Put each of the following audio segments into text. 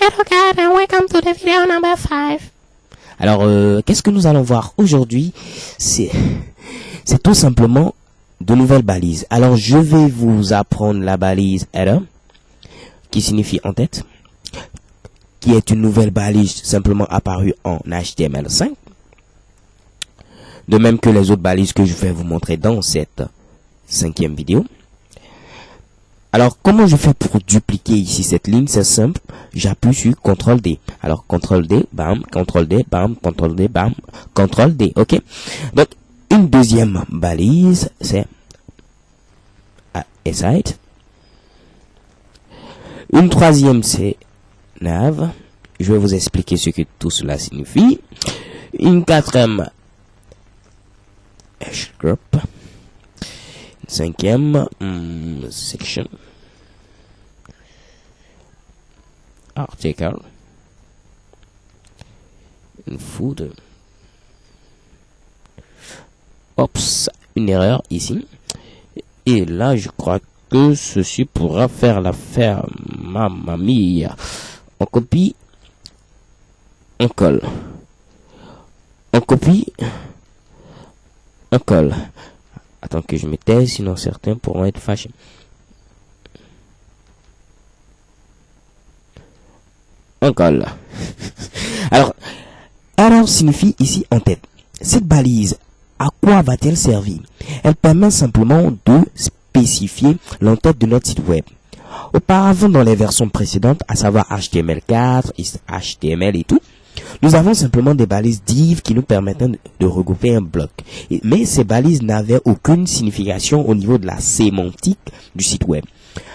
Hello guys and welcome to the video number 5. Alors, qu'est-ce que nous allons voir aujourd'hui? C'est tout simplement de nouvelles balises. Alors, je vais vous apprendre la balise header, qui signifie en tête, qui est une nouvelle balise simplement apparue en HTML5. De même que les autres balises que je vais vous montrer dans cette 5e vidéo. Alors, comment je fais pour dupliquer ici cette ligne? C'est simple. J'appuie sur CTRL D. Alors, CTRL D, bam, CTRL D, bam, CTRL D, bam, CTRL D. OK? Donc, une deuxième balise, c'est aside. Une troisième, c'est nav. Je vais vous expliquer ce que tout cela signifie. Une quatrième, hash group. Cinquième, section, article, footer. Oups, une erreur ici. Et là, je crois que ceci pourra faire l'affaire. Mamma mia. On copie, on colle. On copie, on colle. Attends que je me taise, sinon certains pourront être fâchés. On colle. Alors signifie ici en tête. Cette balise, à quoi va-t-elle servir? Elle permet simplement de spécifier l'entête de notre site web. Auparavant, dans les versions précédentes, à savoir HTML4, HTML et tout, nous avons simplement des balises div qui nous permettaient de regrouper un bloc. Mais ces balises n'avaient aucune signification au niveau de la sémantique du site web.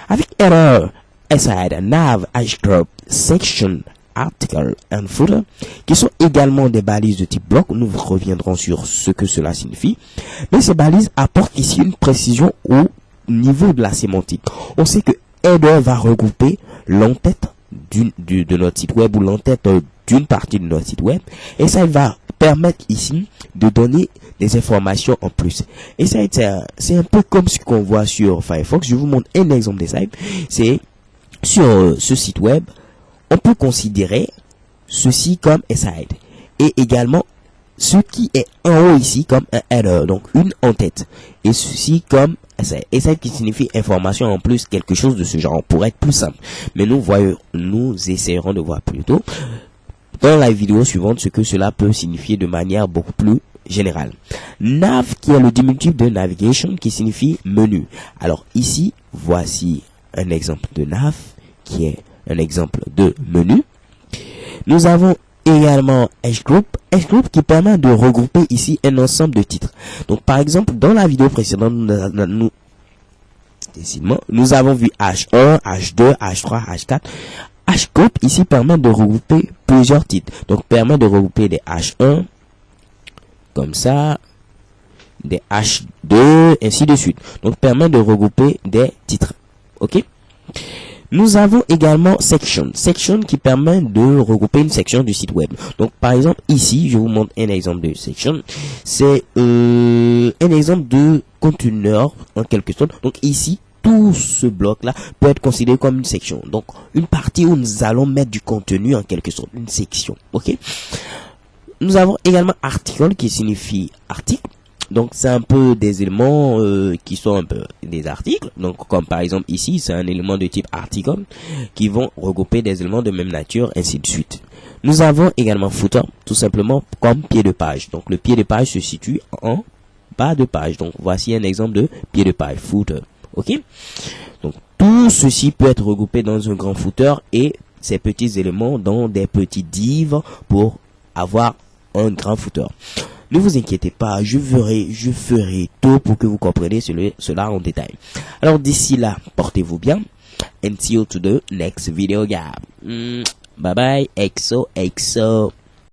Avec header, aside, nav, hgroup, section, article and footer, qui sont également des balises de type bloc, nous reviendrons sur ce que cela signifie. Mais ces balises apportent ici une précision au niveau de la sémantique. On sait que header va regrouper l'entête de notre site web ou l'entête d'une partie de notre site web, et ça va permettre ici de donner des informations en plus. Et ça c'est un peu comme ce qu'on voit sur Firefox. Je vous montre un exemple de ça. C'est sur ce site web, on peut considérer ceci comme aside et également ce qui est en haut ici comme un header, donc une en-tête, et ceci comme aside. Aside qui signifie information en plus, quelque chose de ce genre, pour être plus simple. Mais nous essayerons de voir plutôt dans la vidéo suivante ce que cela peut signifier de manière beaucoup plus générale. Nav qui est le diminutif de navigation qui signifie menu. Alors ici, voici un exemple de nav qui est un exemple de menu. Nous avons également hgroup qui permet de regrouper ici un ensemble de titres. Donc par exemple, dans la vidéo précédente, nous avons vu H1, H2, H3, H4. Hgroup ici permet de regrouper plusieurs titres. Donc permet de regrouper des H1 comme ça, des H2, ainsi de suite. Donc permet de regrouper des titres. OK? Nous avons également section qui permet de regrouper une section du site web. Donc par exemple ici, je vous montre un exemple de section. C'est un exemple de conteneur en quelque sorte. Donc ici, tout ce bloc-là peut être considéré comme une section. Donc, une partie où nous allons mettre du contenu en quelque sorte, une section. OK? Nous avons également article qui signifie article. Donc, c'est un peu des éléments qui sont un peu des articles. Donc, comme par exemple ici, c'est un élément de type article qui vont regrouper des éléments de même nature, ainsi de suite. Nous avons également footer, tout simplement comme pied de page. Donc, le pied de page se situe en bas de page. Donc, voici un exemple de pied de page, footer. OK? Donc, tout ceci peut être regroupé dans un grand footer et ces petits éléments dans des petits divs pour avoir un grand footer. Ne vous inquiétez pas, je ferai tout pour que vous compreniez cela en détail. Alors, d'ici là, portez-vous bien. And see you to the next video, guys. Bye bye, exo.